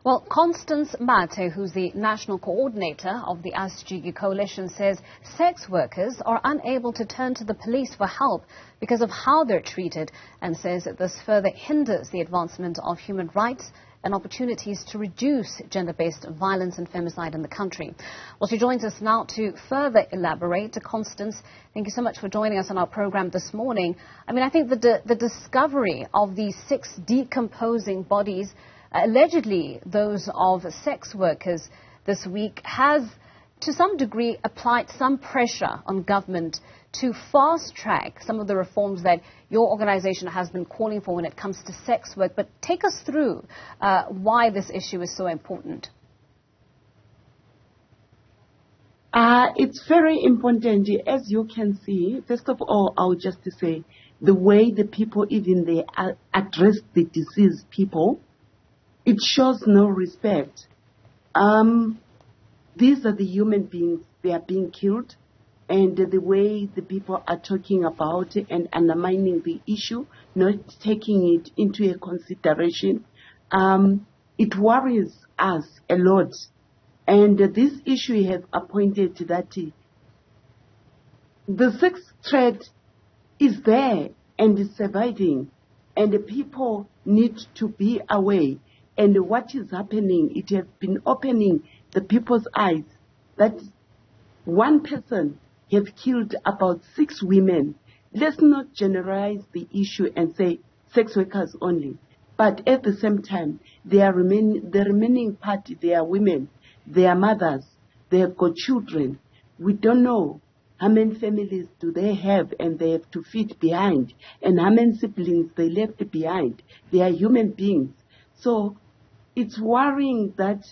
Well, Constance Mathe, who's the national coordinator of the Asijiki Coalition, says sex workers are unable to turn to the police for help because of how they're treated, and says that this further hinders the advancement of human rights and opportunities to reduce gender-based violence and femicide in the country. Well, she joins us now to further elaborate. Constance, thank you so much for joining us on our program this morning. I mean, I think the discovery of these 6 decomposing bodies, allegedly those of sex workers this week, has to some degree applied some pressure on government to fast-track some of the reforms that your organization has been calling for when it comes to sex work. But take us through why this issue is so important. It's very important. As you can see, first of all, I would just say the way the people even they address the deceased people, it shows no respect. These are the human beings, they are being killed, and the way the people are talking about it and undermining the issue, not taking it into a consideration, it worries us a lot. And this issue has appointed that the sex threat is there and is surviving, and the people need to be aware. And what is happening, it has been opening the people's eyes that one person have killed about 6 women. Let's not generalize the issue and say sex workers only. But at the same time, the remaining party, they are women, they are mothers, they have got children. We don't know how many families do they have and they have to feed behind, and how many siblings they left behind. They are human beings. So it's worrying that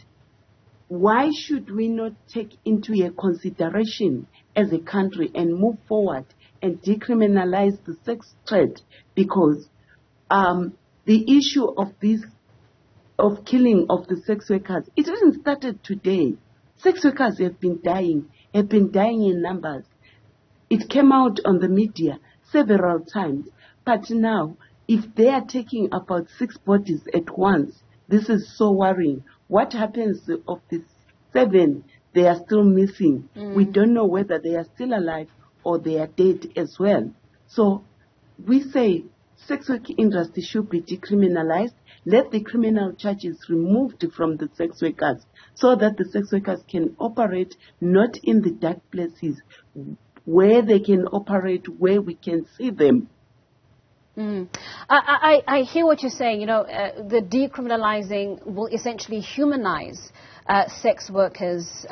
why should we not take into a consideration as a country and move forward and decriminalize the sex trade? Because the issue of killing of the sex workers, it hasn't started today. Sex workers have been dying in numbers. It came out on the media several times. But now, if they are taking about 6 bodies at once, this is so worrying. What happens of the 7 they are still missing? We don't know whether they are still alive or they are dead as well. So we say sex work industry should be decriminalized. Let the criminal charges removed from the sex workers so that the sex workers can operate not in the dark places, where they can operate, where we can see them. I hear what you're saying. You know, the decriminalizing will essentially humanize sex workers,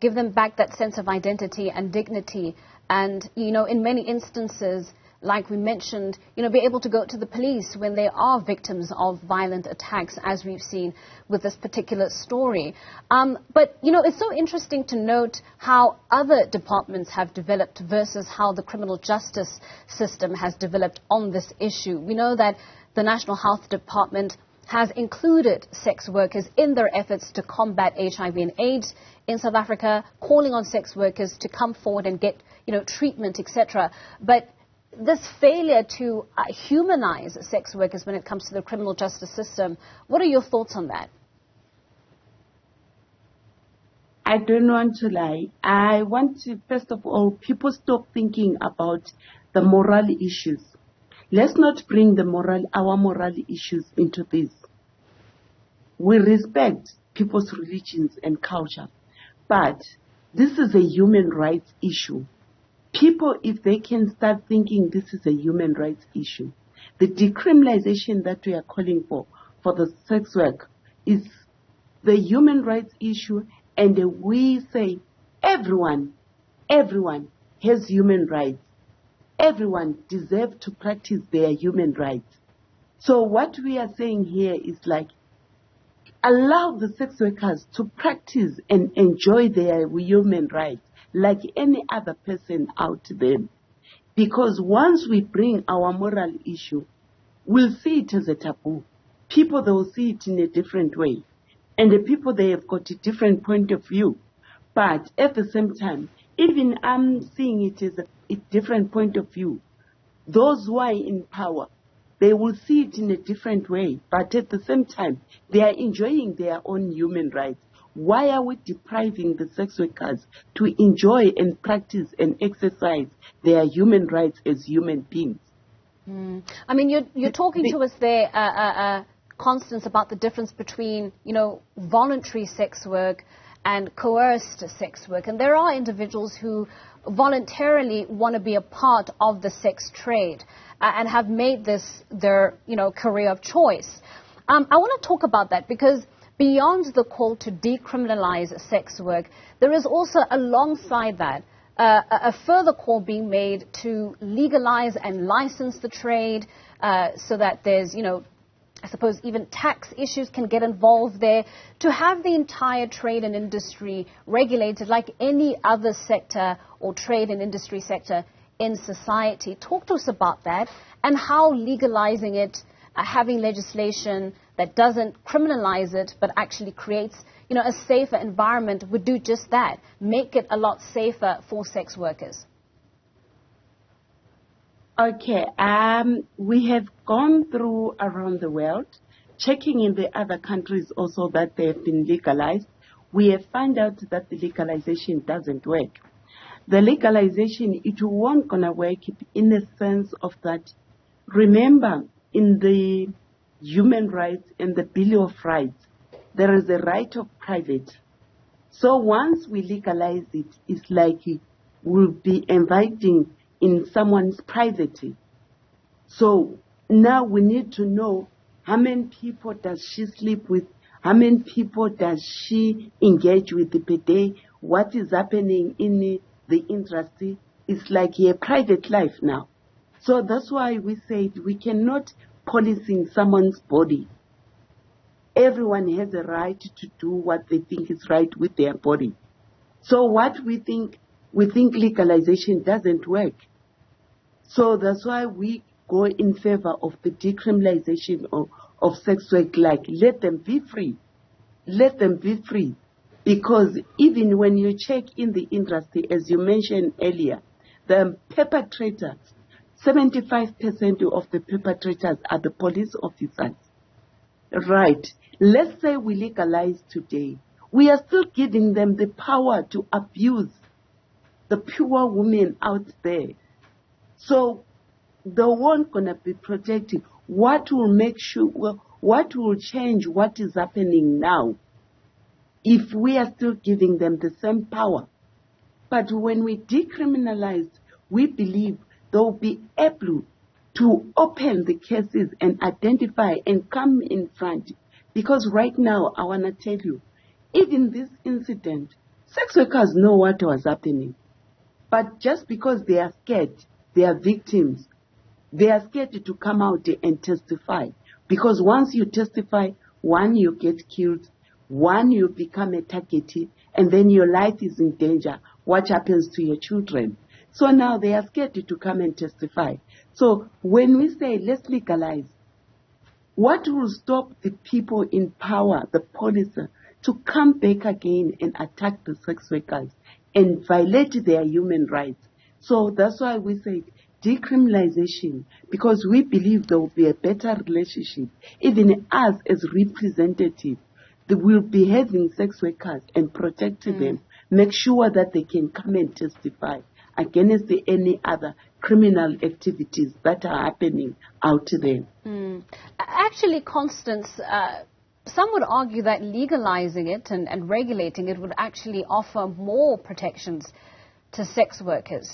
give them back that sense of identity and dignity, and, you know, in many instances, like we mentioned, you know, be able to go to the police when they are victims of violent attacks, as we've seen with this particular story. But, you know, it's so interesting to note how other departments have developed versus how the criminal justice system has developed on this issue. We know that the National Health Department has included sex workers in their efforts to combat HIV and AIDS in South Africa, calling on sex workers to come forward and get, you know, treatment, etc. But this failure to humanize sex workers when it comes to the criminal justice system, what are your thoughts on that? I don't want to lie. I want to, first of all, people stop thinking about the moral issues. Let's not bring our moral issues into this. We respect people's religions and culture, but this is a human rights issue. People, if they can start thinking this is a human rights issue, the decriminalization that we are calling for the sex work is the human rights issue, and we say everyone has human rights. Everyone deserves to practice their human rights. So what we are saying here is like, allow the sex workers to practice and enjoy their human rights like any other person out there. Because once we bring our moral issue, we'll see it as a taboo. People, they will see it in a different way. And the people, they have got a different point of view. But at the same time, even I'm seeing it as a different point of view. Those who are in power, they will see it in a different way. But at the same time, they are enjoying their own human rights. Why are we depriving the sex workers to enjoy and practice and exercise their human rights as human beings? I mean, you're talking to us there, Constance, about the difference between, voluntary sex work and coerced sex work. And there are individuals who voluntarily want to be a part of the sex trade and have made this their, career of choice. I want to talk about that because beyond the call to decriminalize sex work, there is also alongside that a further call being made to legalize and license the trade so that there's, I suppose even tax issues can get involved there, to have the entire trade and industry regulated like any other sector or trade and industry sector in society. Talk to us about that and how legalizing it, having legislation that doesn't criminalize it but actually creates, a safer environment would do just that, make it a lot safer for sex workers. Okay, we have gone through around the world, checking in the other countries also that they have been legalized. We have found out that the legalization doesn't work. The legalization, it won't gonna work in the sense of that. Remember, in the human rights and the Bill of Rights, there is a right of private. So once we legalize it, it's like we'll be inviting in someone's privacy. So now we need to know how many people does she sleep with, how many people does she engage with per day, what is happening in the industry. It's like a private life now. So that's why we said we cannot policing someone's body. Everyone has a right to do what they think is right with their body. So what we think legalization doesn't work. So that's why we go in favor of the decriminalization of sex work, like let them be free. Let them be free. Because even when you check in the industry, as you mentioned earlier, the perpetrators, 75% of the perpetrators are the police officers. Right. Let's say we legalize today. We are still giving them the power to abuse the pure women out there. So they weren't going to be protected. What will make sure, what will change what is happening now if we are still giving them the same power? But when we decriminalize, we believe they'll be able to open the cases and identify and come in front. Because right now, I want to tell you, even this incident, sex workers know what was happening. But just because they are scared, they are victims. They are scared to come out and testify. Because once you testify, one, you get killed, one, you become a target, and then your life is in danger. What happens to your children? So now they are scared to come and testify. So when we say let's legalize, what will stop the people in power, the police, to come back again and attack the sex workers and violate their human rights? So that's why we say decriminalization, because we believe there will be a better relationship. Even us as representatives, they will be having sex workers and protecting them, make sure that they can come and testify against any other criminal activities that are happening out there. Actually, Constance, some would argue that legalizing it and regulating it would actually offer more protections to sex workers.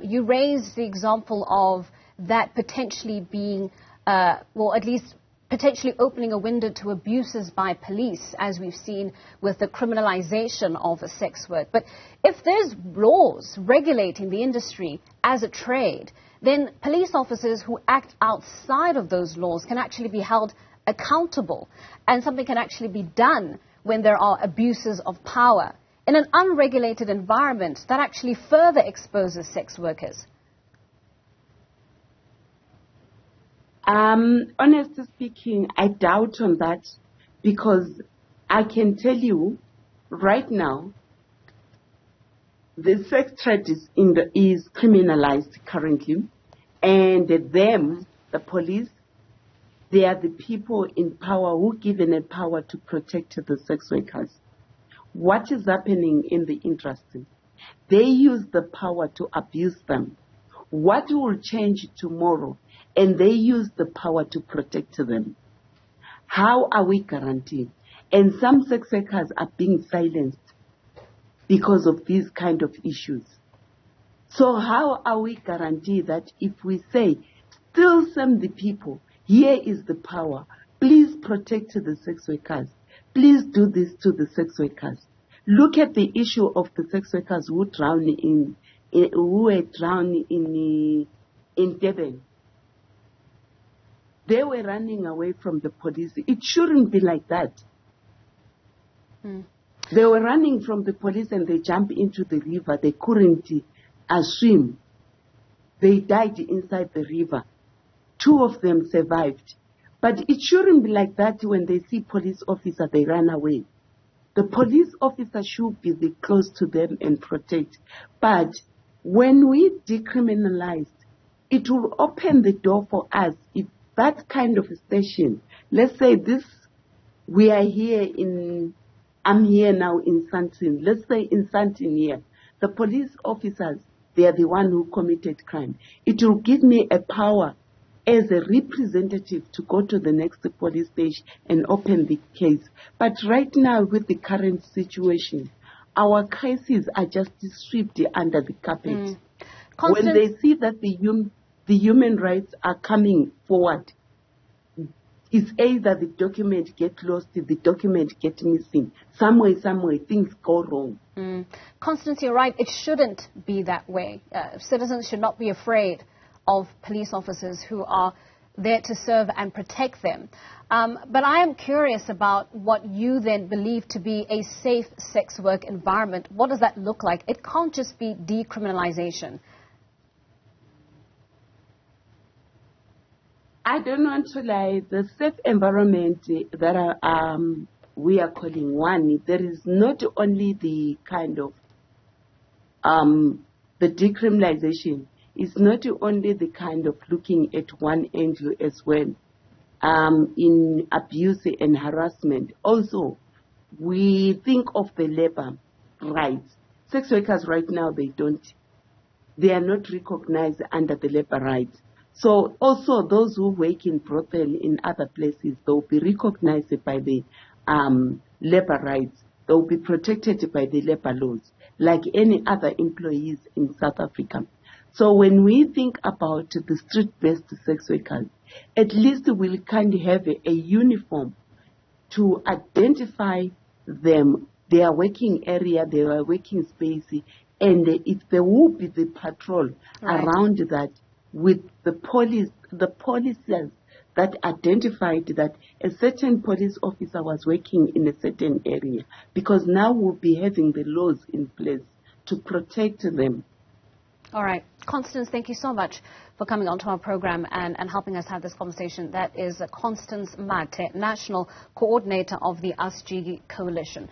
You raised the example of that potentially being, well, at least potentially opening a window to abuses by police, as we've seen with the criminalization of sex work. But if there's laws regulating the industry as a trade, then police officers who act outside of those laws can actually be held accountable, and something can actually be done when there are abuses of power. In an unregulated environment, that actually further exposes sex workers. Honestly speaking, I doubt on that, because I can tell you right now, the sex trade is criminalized currently, and the police, They are the people in power who given a power to protect the sex workers. What is happening in the industry? They use the power to abuse them. What will change tomorrow? And they use the power to protect them. How are we guaranteed? And some sex workers are being silenced because of these kind of issues. So how are we guaranteed that if we say, still send the people, here is the power, please protect the sex workers, please do this to the sex workers. Look at the issue of the sex workers who were drowned in Durban. They were running away from the police. It shouldn't be like that. They were running from the police and they jumped into the river. They couldn't swim. They died inside the river. 2 of them survived. But it shouldn't be like that when they see police officer, they run away. The police officer should be close to them and protect. But when we decriminalize, it will open the door for us. If that kind of a station, let's say we are here I'm here now in Sandton. Let's say in Sandton here, the police officers, they are the one who committed crime. It will give me a power as a representative to go to the next police station and open the case. But right now, with the current situation, our cases are just swept under the carpet. When they see that the human rights are coming forward, it's either the document get lost, the document get missing. Somewhere, things go wrong. Constance, you're right. It shouldn't be that way. Citizens should not be afraid of police officers who are there to serve and protect them. But I am curious about what you then believe to be a safe sex work environment. What does that look like? It can't just be decriminalization. I don't want to lie. The safe environment that we are calling one, there is not only the kind of the decriminalization. It's not only the kind of looking at one angle as well in abuse and harassment. Also, we think of the labor rights. Sex workers right now, they are not recognized under the labor rights. So also those who work in brothel in other places, they'll be recognized by the labor rights. They'll be protected by the labor laws, like any other employees in South Africa. So when we think about the street-based sex workers, at least we'll kind of have a uniform to identify them, their working area, their working space, and if there will be the patrol around that with the policies that identified that a certain police officer was working in a certain area, because now we'll be having the laws in place to protect them. All right. Constance, thank you so much for coming onto our program and helping us have this conversation. That is Constance Mathe, National Coordinator of the Asijiki Coalition.